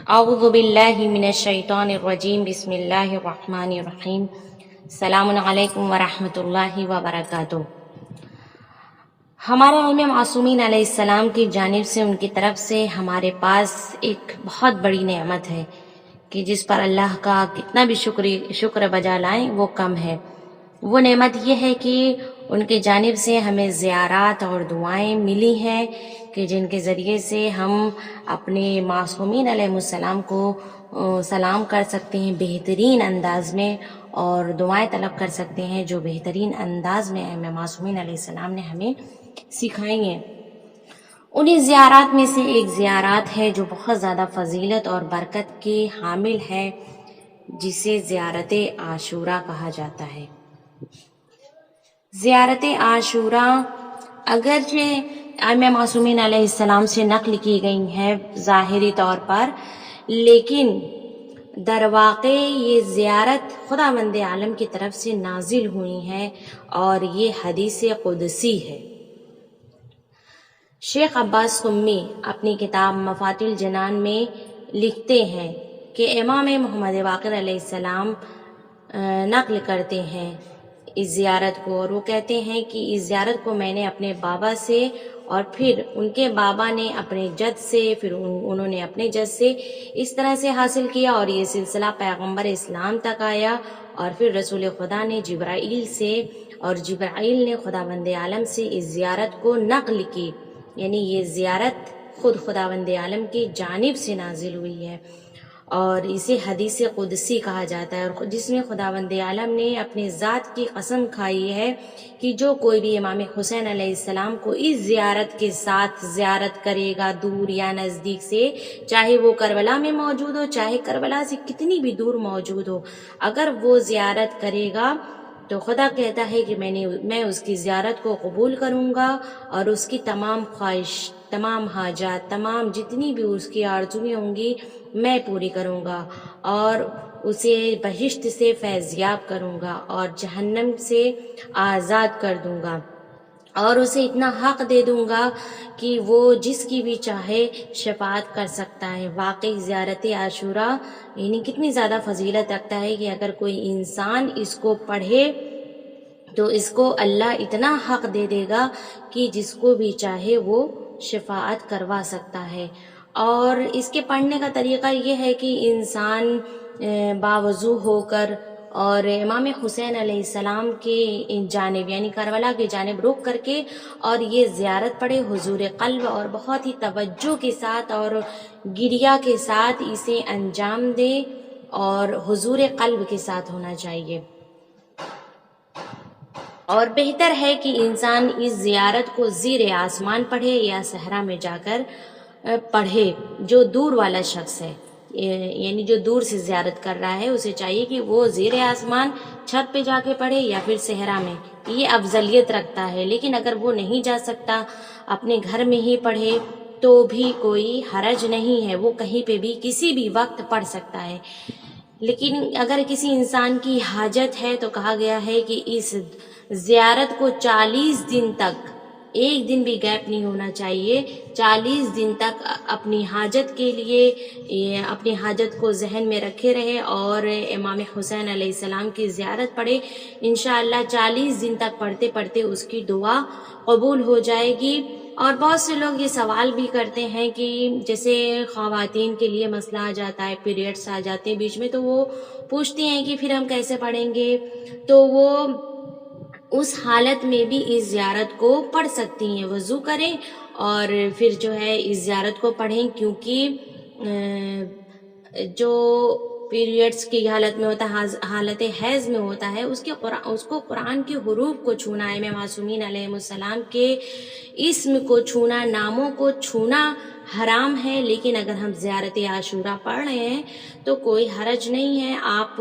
اعوذ باللہ من الشیطان الرجیم بسم اللہ الرحمن الرحیم السلام علیکم ورحمۃ اللہ وبرکاتہ۔ ہمارے امام معصومین علیہ السلام کی جانب سے، ان کی طرف سے ہمارے پاس ایک بہت بڑی نعمت ہے کہ جس پر اللہ کا کتنا بھی شکر بجا لائیں وہ کم ہے۔ وہ نعمت یہ ہے کہ ان کی جانب سے ہمیں زیارات اور دعائیں ملی ہیں کہ جن کے ذریعے سے ہم اپنے معصومین علیہ السلام کو سلام کر سکتے ہیں بہترین انداز میں، اور دعائیں طلب کر سکتے ہیں جو بہترین انداز میں امام معصومین علیہ السلام نے ہمیں سکھائی ہیں۔ انہیں زیارات میں سے ایک زیارات ہے جو بہت زیادہ فضیلت اور برکت کی حامل ہے، جسے زیارت عاشوراء کہا جاتا ہے۔ زیارت عاشوراء اگرچہ امام معصومین علیہ السلام سے نقل کی گئی ہیں ظاہری طور پر، لیکن در واقع یہ زیارت خداوند عالم کی طرف سے نازل ہوئی ہے اور یہ حدیث قدسی ہے۔ شیخ عباس قمی اپنی کتاب مفاتیح الجنان میں لکھتے ہیں کہ امام محمد باقر علیہ السلام نقل کرتے ہیں اس زیارت کو، اور وہ کہتے ہیں کہ اس زیارت کو میں نے اپنے بابا سے، اور پھر ان کے بابا نے اپنے جد سے، پھر انہوں نے اپنے جد سے، اس طرح سے حاصل کیا، اور یہ سلسلہ پیغمبر اسلام تک آیا، اور پھر رسول خدا نے جبرائیل سے، اور جبرائیل نے خداوند عالم سے اس زیارت کو نقل کی، یعنی یہ زیارت خود خداوند عالم کی جانب سے نازل ہوئی ہے، اور اسے حدیث قدسی کہا جاتا ہے، اور جس میں خداوند عالم نے اپنے ذات کی قسم کھائی ہے کہ جو کوئی بھی امام حسین علیہ السلام کو اس زیارت کے ساتھ زیارت کرے گا، دور یا نزدیک سے، چاہے وہ کربلا میں موجود ہو، چاہے کربلا سے کتنی بھی دور موجود ہو، اگر وہ زیارت کرے گا تو خدا کہتا ہے کہ میں اس کی زیارت کو قبول کروں گا، اور اس کی تمام خواہش، تمام حاجات، تمام جتنی بھی اس کی آرزویں ہوں گی میں پوری کروں گا، اور اسے بہشت سے فیضیاب کروں گا، اور جہنم سے آزاد کر دوں گا، اور اسے اتنا حق دے دوں گا کہ وہ جس کی بھی چاہے شفاعت کر سکتا ہے۔ واقعی زیارت عاشوراء یعنی کتنی زیادہ فضیلت رکھتا ہے کہ اگر کوئی انسان اس کو پڑھے تو اس کو اللہ اتنا حق دے دے گا کہ جس کو بھی چاہے وہ شفاعت کروا سکتا ہے۔ اور اس کے پڑھنے کا طریقہ یہ ہے کہ انسان باوضو ہو کر اور امام حسین علیہ السلام کے جانب یعنی کربلا کی جانب رخ کر کے اور یہ زیارت پڑھے حضور قلب، اور بہت ہی توجہ کے ساتھ اور گریہ کے ساتھ اسے انجام دے، اور حضور قلب کے ساتھ ہونا چاہیے۔ اور بہتر ہے کہ انسان اس زیارت کو زیر آسمان پڑھے یا صحرا میں جا کر پڑھے۔ جو دور والا شخص ہے، یعنی جو دور سے زیارت کر رہا ہے، اسے چاہیے کہ وہ زیر آسمان چھت پہ جا کے پڑھے یا پھر صحرا میں، یہ افضلیت رکھتا ہے۔ لیکن اگر وہ نہیں جا سکتا، اپنے گھر میں ہی پڑھے تو بھی کوئی حرج نہیں ہے، وہ کہیں پہ بھی کسی بھی وقت پڑھ سکتا ہے۔ لیکن اگر کسی انسان کی حاجت ہے تو کہا گیا ہے کہ اس زیارت کو 40 دن تک، ایک دن بھی گیپ نہیں ہونا چاہیے، 40 دن تک اپنی حاجت کے لیے اپنی حاجت کو ذہن میں رکھے رہے اور امام حسین علیہ السلام کی زیارت پڑھے۔ انشاءاللہ 40 دن تک پڑھتے پڑھتے اس کی دعا قبول ہو جائے گی۔ اور بہت سے لوگ یہ سوال بھی کرتے ہیں کہ جیسے خواتین کے لیے مسئلہ آ جاتا ہے، پیریڈس آ جاتے ہیں بیچ میں، تو وہ پوچھتی ہیں کہ پھر ہم کیسے پڑھیں گے، تو وہ اس حالت میں بھی اس زیارت کو پڑھ سکتی ہیں، وضو کریں اور پھر جو ہے اس زیارت کو پڑھیں، کیونکہ جو پیریڈس کی حالت میں ہوتا ہے، حالت حیض میں ہوتا ہے، اس کو قرآن کے حروف کو چھونا، امام معصومین علیہ السلام کے اسم کو چھونا، ناموں کو چھونا حرام ہے۔ لیکن اگر ہم زیارت عاشوراء پڑھ رہے ہیں تو کوئی حرج نہیں ہے، آپ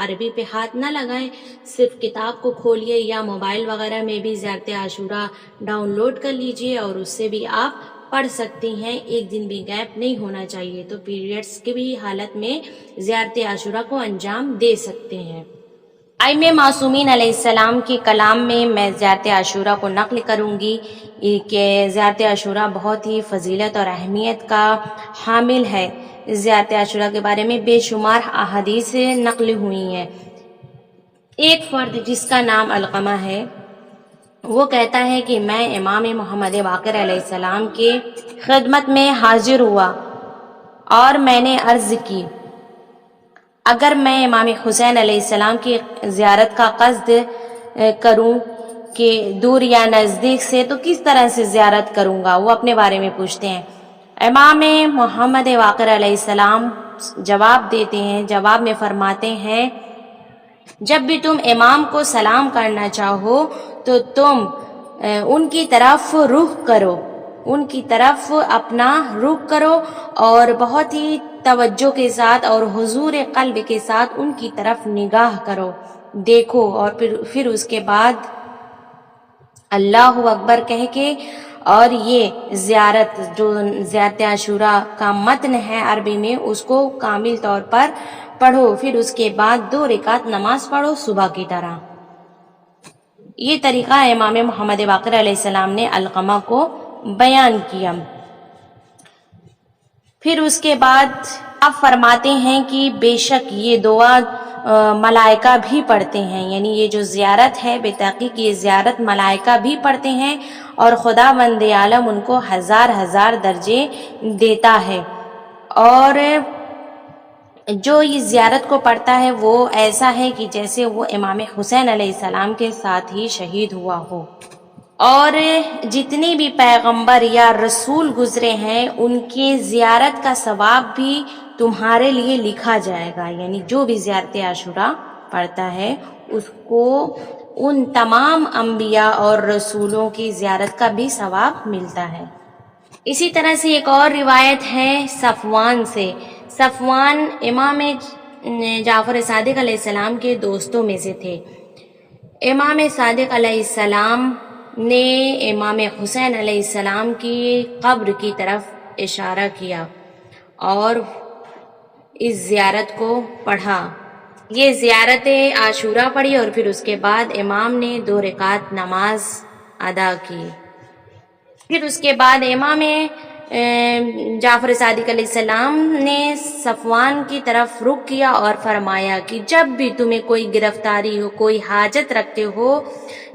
عربی پہ ہاتھ نہ لگائیں، صرف کتاب کو کھولیے یا موبائل وغیرہ میں بھی زیارت عاشوراء ڈاؤن لوڈ کر لیجئے اور اس سے بھی آپ پڑھ سکتی ہیں، ایک دن بھی گیپ نہیں ہونا چاہیے، تو پیریڈس کی بھی حالت میں زیارت عاشوراء کو انجام دے سکتے ہیں۔ ائمہ معصومین علیہ السلام کے کلام میں زیارت عاشورہ کو نقل کروں گی کہ زیارت عاشورہ بہت ہی فضیلت اور اہمیت کا حامل ہے۔ زیارت عاشورہ کے بارے میں بے شمار احادیث نقل ہوئی ہیں۔ ایک فرد جس کا نام علقمہ ہے، وہ کہتا ہے کہ میں امام محمد باقر علیہ السلام کے خدمت میں حاضر ہوا اور میں نے عرض کی، اگر میں امام حسین علیہ السلام کی زیارت کا قصد کروں کہ دور یا نزدیک سے تو کس طرح سے زیارت کروں گا؟ وہ اپنے بارے میں پوچھتے ہیں۔ امام محمد باقر علیہ السلام جواب دیتے ہیں، جواب میں فرماتے ہیں، جب بھی تم امام کو سلام کرنا چاہو تو تم ان کی طرف رخ کرو، ان کی طرف اپنا رخ کرو اور بہت ہی توجہ کے ساتھ اور حضور قلب کے ساتھ ان کی طرف نگاہ کرو، دیکھو، اور پھر اس کے بعد اللہ اکبر کہہ کے، اور یہ زیارت جو زیارت عاشورہ کا متن ہے عربی میں، اس کو کامل طور پر پڑھو، پھر اس کے بعد 2 رکعت نماز پڑھو صبح کی طرح۔ یہ طریقہ امام محمد باقر علیہ السلام نے علقمہ کو بیان کیا۔ پھر اس کے بعد آپ فرماتے ہیں کہ بے شک یہ دعا ملائکہ بھی پڑھتے ہیں، یعنی یہ جو زیارت ہے بے تحقیق یہ زیارت ملائکہ بھی پڑھتے ہیں اور خداوند عالم ان کو ہزار ہزار درجے دیتا ہے، اور جو اس زیارت کو پڑھتا ہے وہ ایسا ہے کہ جیسے وہ امام حسین علیہ السلام کے ساتھ ہی شہید ہوا ہو۔ اور جتنے بھی پیغمبر یا رسول گزرے ہیں ان کی زیارت کا ثواب بھی تمہارے لیے لکھا جائے گا، یعنی جو بھی زیارت عاشورہ پڑھتا ہے اس کو ان تمام انبیاء اور رسولوں کی زیارت کا بھی ثواب ملتا ہے۔ اسی طرح سے ایک اور روایت ہے صفوان سے۔ صفوان امام جعفر صادق علیہ السلام کے دوستوں میں سے تھے۔ امام صادق علیہ السلام نے امام حسین علیہ السلام کی قبر کی طرف اشارہ کیا اور اس زیارت کو پڑھا۔ یہ زیارت عاشورہ پڑھی اور پھر اس کے بعد امام نے 2 رکعت نماز ادا کی۔ پھر اس کے بعد امام جعفر صادق علیہ السلام نے صفوان کی طرف رخ کیا اور فرمایا کہ جب بھی تمہیں کوئی گرفتاری ہو، کوئی حاجت رکھتے ہو،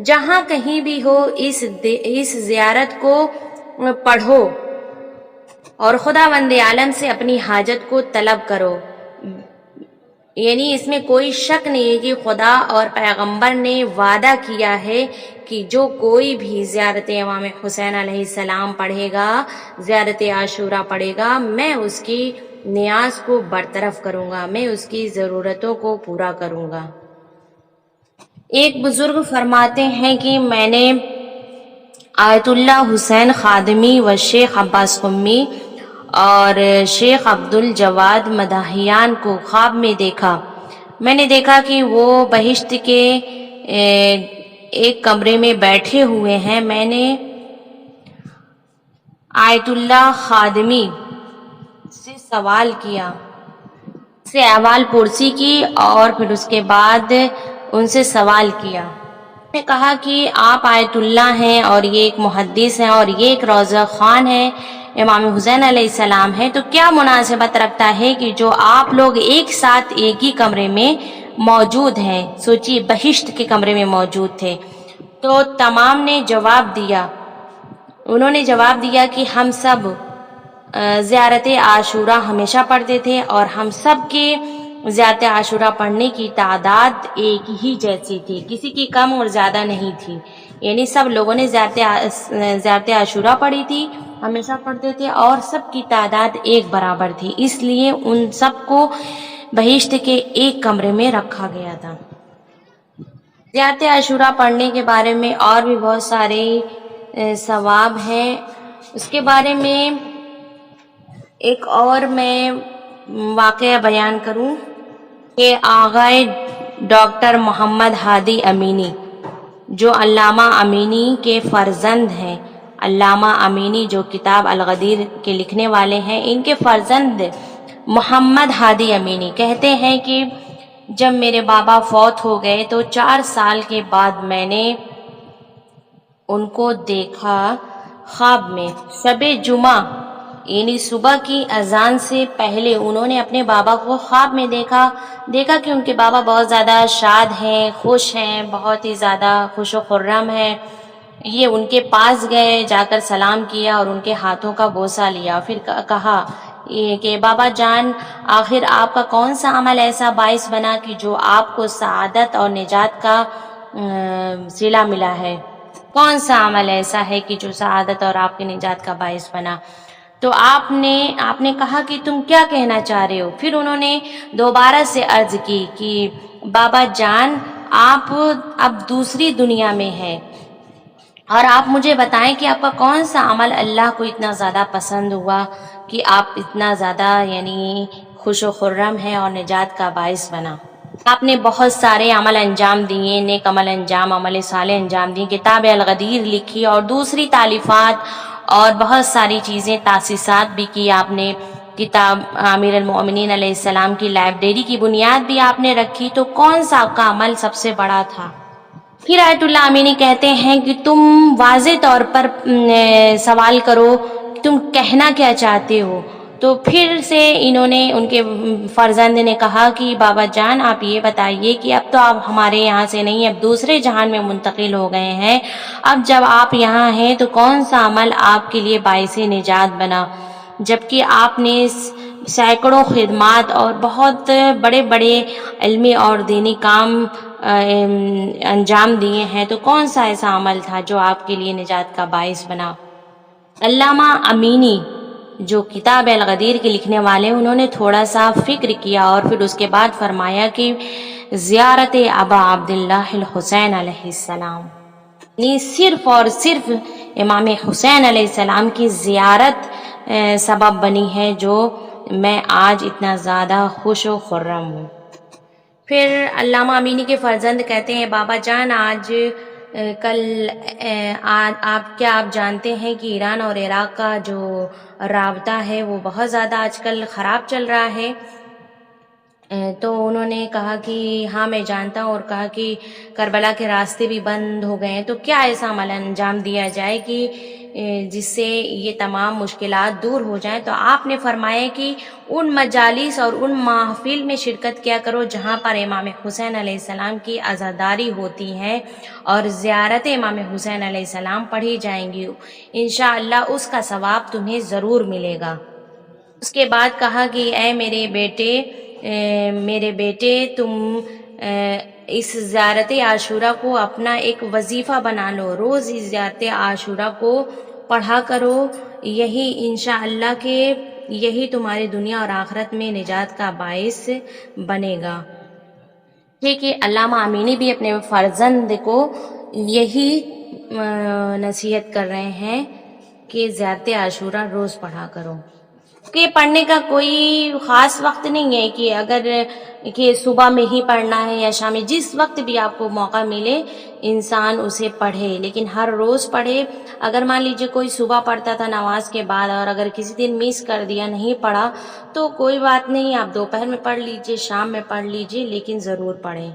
جہاں کہیں بھی ہو، اس زیارت کو پڑھو اور خداوند عالم سے اپنی حاجت کو طلب کرو۔ یعنی اس میں کوئی شک نہیں ہے کہ خدا اور پیغمبر نے وعدہ کیا ہے کہ جو کوئی بھی زیارت امام حسین علیہ السلام پڑھے گا، زیارت عاشورہ پڑھے گا، میں اس کی نیاز کو برطرف کروں گا، میں اس کی ضرورتوں کو پورا کروں گا۔ ایک بزرگ فرماتے ہیں کہ میں نے آیت اللہ حسین خادمی و شیخ عباس قمی اور شیخ عبدالجواد مداحیان کو خواب میں دیکھا۔ میں نے دیکھا کہ وہ بہشت کے ایک کمرے میں بیٹھے ہوئے ہیں۔ میں نے آیت اللہ خادمی سے سوال کیا، سے احوال پرسی کی اور پھر اس کے بعد ان سے سوال کیا۔ میں نے کہا کہ آپ آیت اللہ ہیں اور یہ ایک محدث ہیں اور یہ ایک روضہ خوان ہے، امام حسین علیہ السلام ہے، تو کیا مناسبت رکھتا ہے کہ جو آپ لوگ ایک ساتھ ایک ہی کمرے میں موجود ہیں؟ سوچیے بہشت کے کمرے میں موجود تھے۔ تو تمام نے جواب دیا، انہوں نے جواب دیا کہ ہم سب زیارت عاشورہ ہمیشہ پڑھتے تھے اور ہم سب کے زیارت عاشورہ پڑھنے کی تعداد ایک ہی جیسی تھی، کسی کی کم اور زیادہ نہیں تھی، یعنی سب لوگوں نے زیارت عاشورہ پڑھی تھی، ہمیشہ پڑھتے تھے اور سب کی تعداد ایک برابر تھی، اس لیے ان سب کو بہشت کے ایک کمرے میں رکھا گیا تھا۔ زیارت عاشورہ پڑھنے کے بارے میں اور بھی بہت سارے ثواب ہیں، اس کے بارے میں ایک اور میں واقعہ بیان کروں کہ آغائے ڈاکٹر محمد ہادی امینی جو علامہ امینی کے فرزند ہیں، علامہ امینی جو کتاب الغدیر کے لکھنے والے ہیں، ان کے فرزند محمد ہادی امینی کہتے ہیں کہ جب میرے بابا فوت ہو گئے تو 4 سال کے بعد میں نے ان کو دیکھا خواب میں. شب جمعہ یعنی صبح کی اذان سے پہلے انہوں نے اپنے بابا کو خواب میں دیکھا کہ ان کے بابا بہت زیادہ شاد ہیں، خوش ہیں، بہت ہی زیادہ خوش و خرم ہیں. یہ ان کے پاس گئے، جا کر سلام کیا اور ان کے ہاتھوں کا بوسہ لیا. پھر کہا کہ بابا جان، آخر آپ کا کون سا عمل ایسا باعث بنا کہ جو آپ کو سعادت اور نجات کا صلہ ملا ہے؟ کون سا عمل ایسا ہے کہ جو سعادت اور آپ کی نجات کا باعث بنا؟ تو آپ نے کہا کہ تم کیا کہنا چاہ رہے ہو؟ پھر انہوں نے دوبارہ سے عرض کی کہ بابا جان، آپ اب دوسری دنیا میں ہیں اور آپ مجھے بتائیں کہ آپ کا کون سا عمل اللہ کو اتنا زیادہ پسند ہوا کہ آپ اتنا زیادہ یعنی خوش و خرم ہیں اور نجات کا باعث بنا. آپ نے بہت سارے عمل انجام دیے، نیک عمل انجام، عمل صالح انجام دیے، کتاب الغدیر لکھی اور دوسری تالیفات اور بہت ساری چیزیں تاسیسات بھی کی. آپ نے کتاب امیر المؤمنین علیہ السلام کی لائبریری کی بنیاد بھی آپ نے رکھی. تو کون سا آپ کا عمل سب سے بڑا تھا؟ پھر آیت اللہ امینی کہتے ہیں کہ تم واضح طور پر سوال کرو کہ تم کہنا کیا چاہتے ہو. تو پھر سے انہوں نے، ان کے فرزند نے کہا کہ بابا جان، آپ یہ بتائیے کہ اب تو آپ ہمارے یہاں سے نہیں، اب دوسرے جہان میں منتقل ہو گئے ہیں. اب جب آپ یہاں ہیں تو کون سا عمل آپ کے لیے باعث نجات بنا، جبکہ آپ نے سینکڑوں خدمات اور بہت بڑے بڑے علمی اور دینی کام انجام دیے ہیں؟ تو کون سا ایسا عمل تھا جو آپ کے لیے نجات کا باعث بنا؟ علامہ امینی جو کتاب الغدیر کے لکھنے والے، انہوں نے تھوڑا سا فکر کیا اور پھر اس کے بعد فرمایا کہ زیارت ابا عبداللہ الحسین علیہ السلام، یعنی صرف اور صرف امام حسین علیہ السلام کی زیارت سبب بنی ہے جو میں آج اتنا زیادہ خوش و خرم ہوں. پھر علامہ امینی کے فرزند کہتے ہیں بابا جان، آپ جانتے ہیں کہ ایران اور عراق کا جو رابطہ ہے وہ بہت زیادہ آج کل خراب چل رہا ہے. تو انہوں نے کہا کہ ہاں میں جانتا ہوں، اور کہا کہ کربلا کے راستے بھی بند ہو گئے ہیں، تو کیا ایسا عمل انجام دیا جائے کہ جس سے یہ تمام مشکلات دور ہو جائیں؟ تو آپ نے فرمایا کہ ان مجالس اور ان محافل میں شرکت کیا کرو جہاں پر امام حسین علیہ السلام کی عزاداری ہوتی ہے اور زیارت امام حسین علیہ السلام پڑھی جائیں گی، انشاءاللہ اس کا ثواب تمہیں ضرور ملے گا. اس کے بعد کہا کہ اے میرے بیٹے تم اس زیارت عاشورہ کو اپنا ایک وظیفہ بنا لو، روز اس زیارت عاشورہ کو پڑھا کرو، یہی انشاءاللہ کہ یہی تمہاری دنیا اور آخرت میں نجات کا باعث بنے گا. کہ علامہ امینی بھی اپنے فرزند کو یہی نصیحت کر رہے ہیں کہ زیارت عاشورہ روز پڑھا کرو. کہ پڑھنے کا کوئی خاص وقت نہیں ہے کہ اگر کہ صبح میں ہی پڑھنا ہے یا شام میں، جس وقت بھی آپ کو موقع ملے انسان اسے پڑھے، لیکن ہر روز پڑھے. اگر مان لیجیے کوئی صبح پڑھتا تھا نماز کے بعد اور اگر کسی دن مس کر دیا، نہیں پڑھا، تو کوئی بات نہیں، آپ دوپہر میں پڑھ لیجیے، شام میں پڑھ لیجیے، لیکن ضرور پڑھیں.